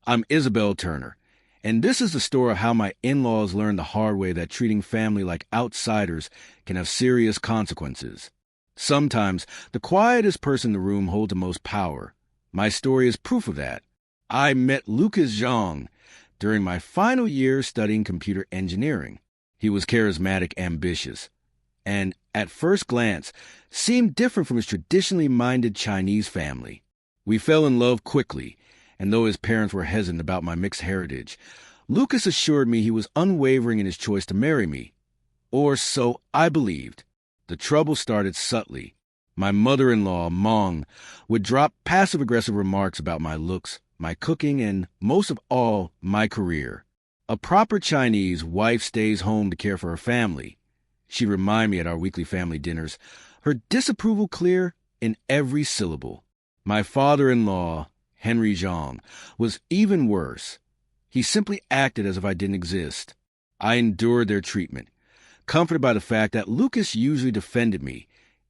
I'm Isabel Turner, and this is the story of how my in-laws learned the hard way that treating family like outsiders can have serious consequences. Sometimes, the quietest person in the room holds the most power. My story is proof of that. I met Lucas Zhang during my final year studying computer engineering. He was charismatic, ambitious, and, at first glance, seemed different from his traditionally minded Chinese family. We fell in love quickly, and though his parents were hesitant about my mixed heritage, Lucas assured me he was unwavering in his choice to marry me. Or so I believed. The trouble started subtly. My mother-in-law, Mong, would drop passive-aggressive remarks about my looks, my cooking, and, most of all, my career. A proper Chinese wife stays home to care for her family. She'd remind me at our weekly family dinners, her disapproval clear in every syllable. My father-in-law, Henry Zhang, was even worse. He simply acted as if I didn't exist. I endured their treatment, comforted by the fact that Lucas usually defended me,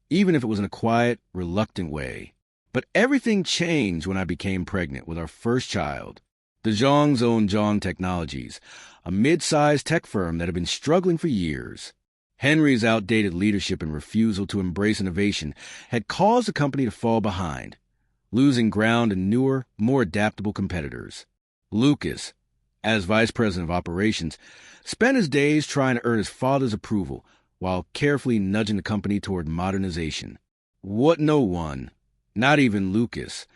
even if it was in a quiet, reluctant way. But everything changed when I became pregnant with our first child. The Zhangs owned Zhang Technologies, a mid-sized tech firm that had been struggling for years. Henry's outdated leadership and refusal to embrace innovation had caused the company to fall behind, losing ground to newer, more adaptable competitors. Lucas, as vice president of operations, spent his days trying to earn his father's approval while carefully nudging the company toward modernization. What no one, not even Lucas,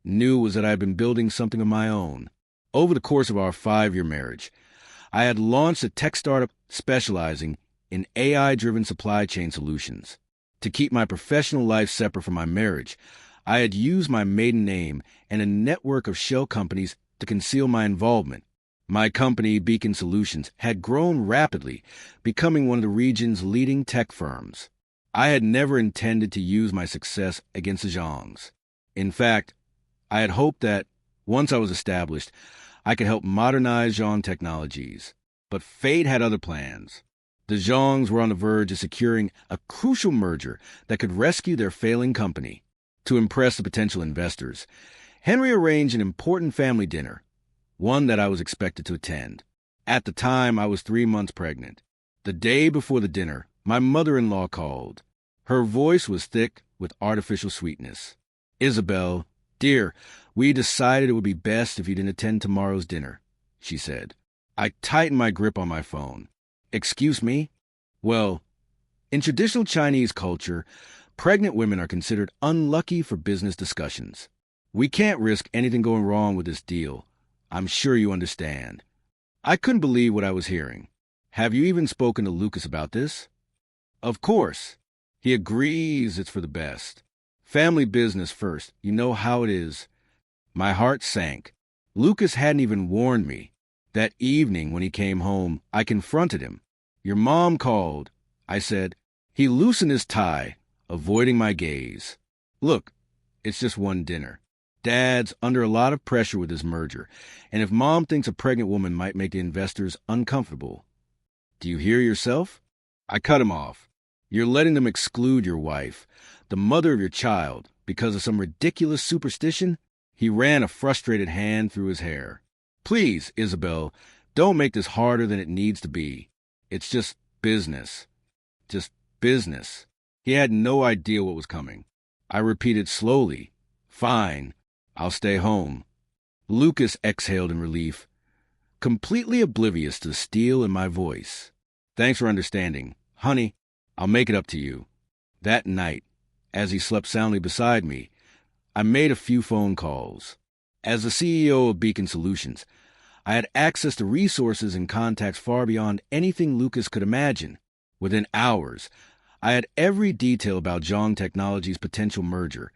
knew was that I had been building something of my own. Over the course of our 5-year marriage, I had launched a tech startup specializing in AI-driven supply chain solutions. To keep my professional life separate from my marriage, I had used my maiden name and a network of shell companies to conceal my involvement. My company, Beacon Solutions, had grown rapidly, becoming one of the region's leading tech firms. I had never intended to use my success against the Zhangs. In fact, I had hoped that, once I was established, I could help modernize Zhang Technologies. But fate had other plans. The Zhangs were on the verge of securing a crucial merger that could rescue their failing company. To impress the potential investors, Henry arranged an important family dinner, one that I was expected to attend. At the time, I was 3 months pregnant. The day before the dinner, my mother-in-law called. Her voice was thick with artificial sweetness. "Isabel, dear, we decided it would be best if you didn't attend tomorrow's dinner," she said. I tightened my grip on my phone. "Excuse me?" Well, in traditional Chinese culture, pregnant women are considered unlucky for business discussions. "We can't risk anything going wrong with this deal. I'm sure you understand." I couldn't believe what I was hearing. "Have you even spoken to Lucas about this?" "Of course. He agrees it's for the best. Family business first. You know how it is." My heart sank. Lucas hadn't even warned me. That evening when he came home, I confronted him. "Your mom called," I said. He loosened his tie, avoiding my gaze. "Look, it's just one dinner. Dad's under a lot of pressure with this merger, and if Mom thinks a pregnant woman might make the investors uncomfortable." "Do you hear yourself?" I cut him off. "You're letting them exclude your wife, the mother of your child, because of some ridiculous superstition?" He ran a frustrated hand through his hair. "Please, Isabel, don't make this harder than it needs to be. It's just business. Just business." He had no idea what was coming. I repeated slowly, "Fine, I'll stay home." Lucas exhaled in relief, completely oblivious to the steel in my voice. "Thanks for understanding. Honey, I'll make it up to you." That night, as he slept soundly beside me, I made a few phone calls. As the CEO of Beacon Solutions, I had access to resources and contacts far beyond anything Lucas could imagine. Within hours, I had every detail about Zhang Technologies' potential merger,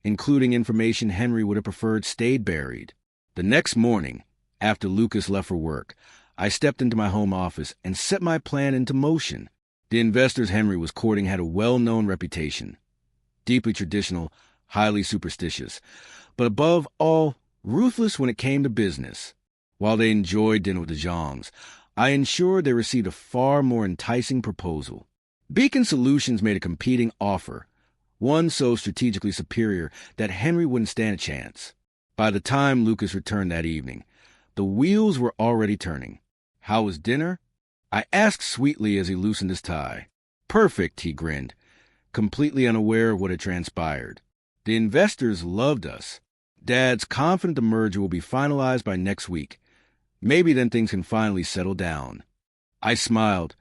including information Henry would have preferred stayed buried. The next morning, after Lucas left for work, I stepped into my home office and set my plan into motion. The investors Henry was courting had a well-known reputation. Deeply traditional, highly superstitious, but above all, ruthless when it came to business. While they enjoyed dinner with the Zhangs, I ensured they received a far more enticing proposal. Beacon Solutions made a competing offer, one so strategically superior that Henry wouldn't stand a chance. By the time Lucas returned that evening, The wheels were already turning. How was dinner? I asked sweetly as he loosened his tie. Perfect, he grinned, completely unaware of what had transpired. The investors loved us. Dad's confident the merger will be finalized by next week. Maybe then things can finally settle down. I smiled,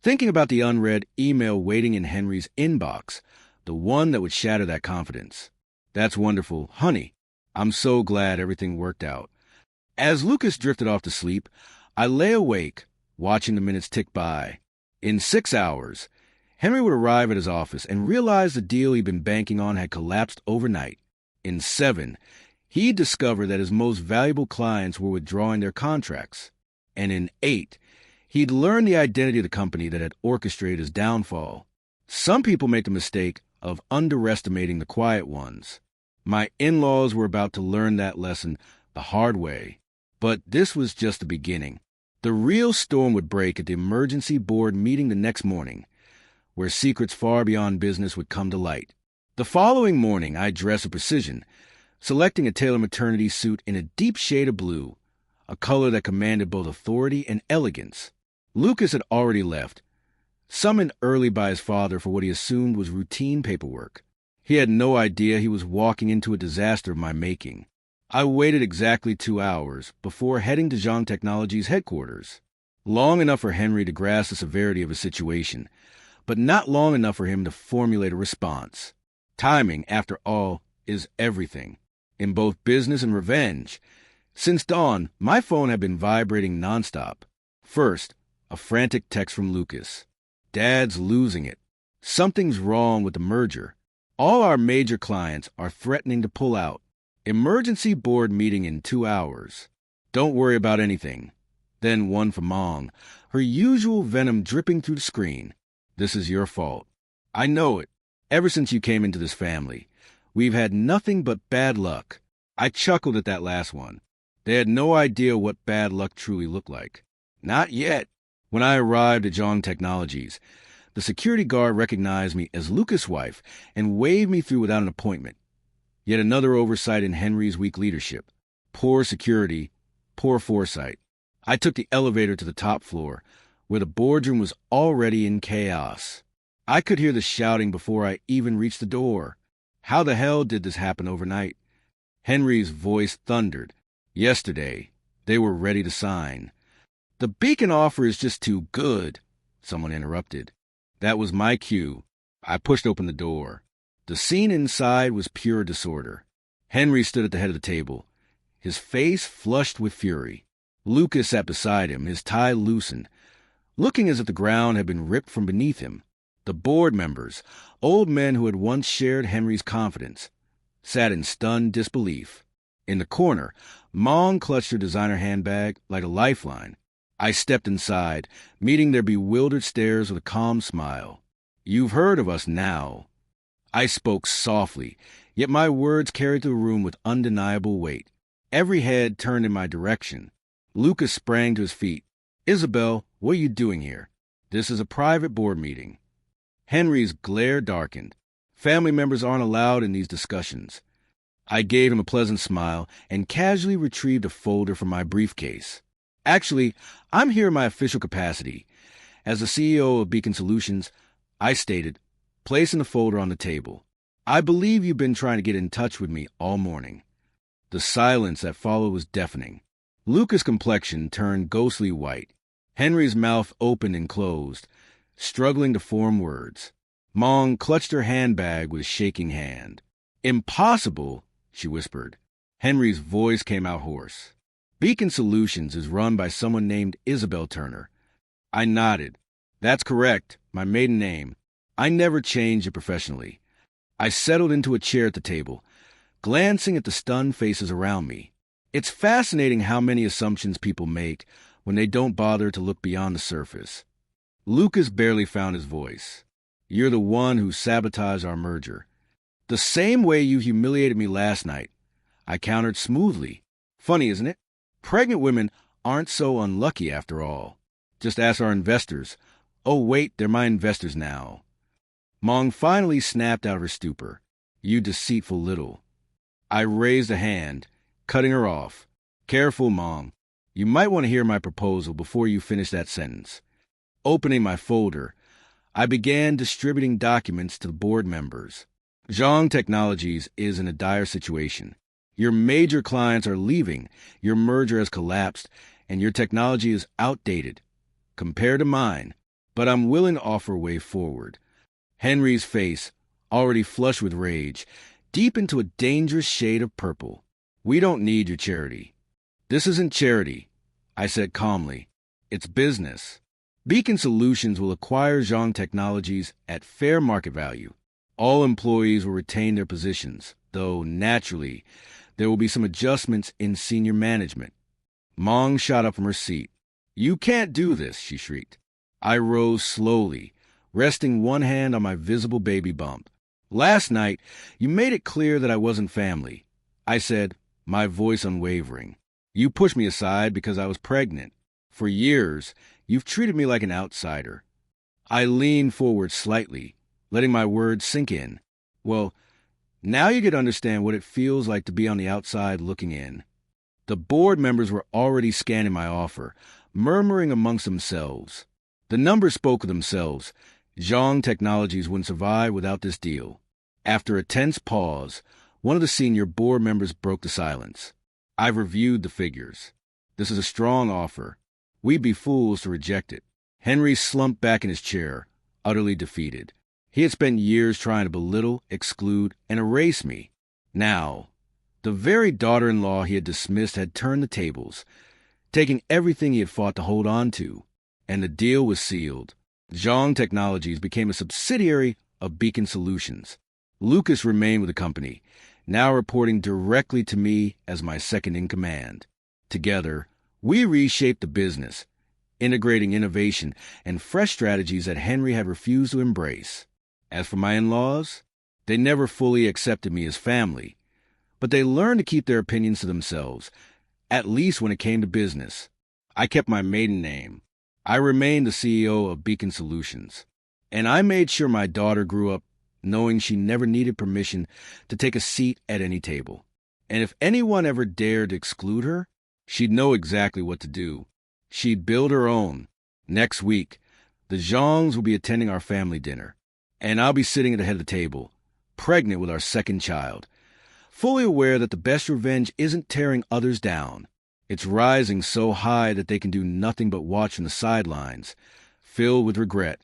thinking about the unread email waiting in Henry's inbox, the one that would shatter that confidence. That's wonderful, honey. I'm so glad everything worked out. As Lucas drifted off to sleep, I lay awake, watching the minutes tick by. In 6 hours, Henry would arrive at his office and realize the deal he'd been banking on had collapsed overnight. In 7, he'd discover that his most valuable clients were withdrawing their contracts. And in 8, he'd learn the identity of the company that had orchestrated his downfall. Some people make the mistake of underestimating the quiet ones. My in-laws were about to learn that lesson the hard way. But this was just the beginning. The real storm would break at the emergency board meeting the next morning, where secrets far beyond business would come to light. The following morning, I dressed with precision, selecting a tailored maternity suit in a deep shade of blue, a color that commanded both authority and elegance. Lucas had already left, summoned early by his father for what he assumed was routine paperwork. He had no idea he was walking into a disaster of my making. I waited exactly 2 hours before heading to Zhang Technologies' headquarters. Long enough for Henry to grasp the severity of his situation, but not long enough for him to formulate a response. Timing, after all, is everything, in both business and revenge. Since dawn, my phone had been vibrating nonstop. First, a frantic text from Lucas. Dad's losing it. Something's wrong with the merger. All our major clients are threatening to pull out. Emergency board meeting in 2 hours. Don't worry about anything. Then one from Mong, her usual venom dripping through the screen. This is your fault. I know it. Ever since you came into this family, we've had nothing but bad luck. I chuckled at that last one. They had no idea what bad luck truly looked like. Not yet. When I arrived at Zhang Technologies, the security guard recognized me as Lucas' wife and waved me through without an appointment. Yet another oversight in Henry's weak leadership. Poor security, poor foresight. I took the elevator to the top floor, where the boardroom was already in chaos. I could hear the shouting before I even reached the door. How the hell did this happen overnight? Henry's voice thundered. Yesterday, they were ready to sign. The beacon offer is just too good, someone interrupted. That was my cue. I pushed open the door. The scene inside was pure disorder. Henry stood at the head of the table, his face flushed with fury. Lucas sat beside him, his tie loosened, looking as if the ground had been ripped from beneath him. The board members, old men who had once shared Henry's confidence, sat in stunned disbelief. In the corner, Mong clutched her designer handbag like a lifeline. I stepped inside, meeting their bewildered stares with a calm smile. You've heard of us now. I spoke softly, yet my words carried through the room with undeniable weight. Every head turned in my direction. Lucas sprang to his feet. Isabel, what are you doing here? This is a private board meeting. Henry's glare darkened. Family members aren't allowed in these discussions. I gave him a pleasant smile and casually retrieved a folder from my briefcase. Actually, I'm here in my official capacity. As the CEO of Beacon Solutions, I stated, placing the folder on the table. I believe you've been trying to get in touch with me all morning. The silence that followed was deafening. Lucas' complexion turned ghostly white. Henry's mouth opened and closed, struggling to form words. Mong clutched her handbag with a shaking hand. Impossible, she whispered. Henry's voice came out hoarse. Beacon Solutions is run by someone named Isabel Turner. I nodded. That's correct, my maiden name. I never changed it professionally. I settled into a chair at the table, glancing at the stunned faces around me. It's fascinating how many assumptions people make when they don't bother to look beyond the surface. Lucas barely found his voice. You're the one who sabotaged our merger. The same way you humiliated me last night. I countered smoothly. Funny, isn't it? Pregnant women aren't so unlucky after all. Just ask our investors. Oh, wait, they're my investors now. Mong finally snapped out of her stupor. You deceitful little. I raised a hand, cutting her off. Careful, Mong. You might want to hear my proposal before you finish that sentence. Opening my folder, I began distributing documents to the board members. Zhang Technologies is in a dire situation. Your major clients are leaving, your merger has collapsed, and your technology is outdated compared to mine, but I'm willing to offer a way forward. Henry's face, already flushed with rage, deepened to a dangerous shade of purple. We don't need your charity. This isn't charity, I said calmly. It's business. Beacon Solutions will acquire Zhang Technologies at fair market value. All employees will retain their positions, though naturally, there will be some adjustments in senior management. Mong shot up from her seat. You can't do this, she shrieked. I rose slowly, resting one hand on my visible baby bump. Last night, you made it clear that I wasn't family. I said, my voice unwavering. You pushed me aside because I was pregnant. For years, you've treated me like an outsider. I leaned forward slightly, letting my words sink in. Well, now you get to understand what it feels like to be on the outside looking in. The board members were already scanning my offer, murmuring amongst themselves. The numbers spoke for themselves. Zhang Technologies wouldn't survive without this deal. After a tense pause, one of the senior board members broke the silence. I've reviewed the figures. This is a strong offer. We'd be fools to reject it. Henry slumped back in his chair, utterly defeated. He had spent years trying to belittle, exclude, and erase me. Now, the very daughter-in-law he had dismissed had turned the tables, taking everything he had fought to hold on to, and the deal was sealed. Zhang Technologies became a subsidiary of Beacon Solutions. Lucas remained with the company, now reporting directly to me as my second-in-command. Together, we reshaped the business, integrating innovation and fresh strategies that Henry had refused to embrace. As for my in-laws, they never fully accepted me as family, but they learned to keep their opinions to themselves, at least when it came to business. I kept my maiden name. I remained the CEO of Beacon Solutions, and I made sure my daughter grew up knowing she never needed permission to take a seat at any table. And if anyone ever dared to exclude her, she'd know exactly what to do. She'd build her own. Next week, the Zhangs will be attending our family dinner, and I'll be sitting at the head of the table, pregnant with our second child, fully aware that the best revenge isn't tearing others down. It's rising so high that they can do nothing but watch from the sidelines, filled with regret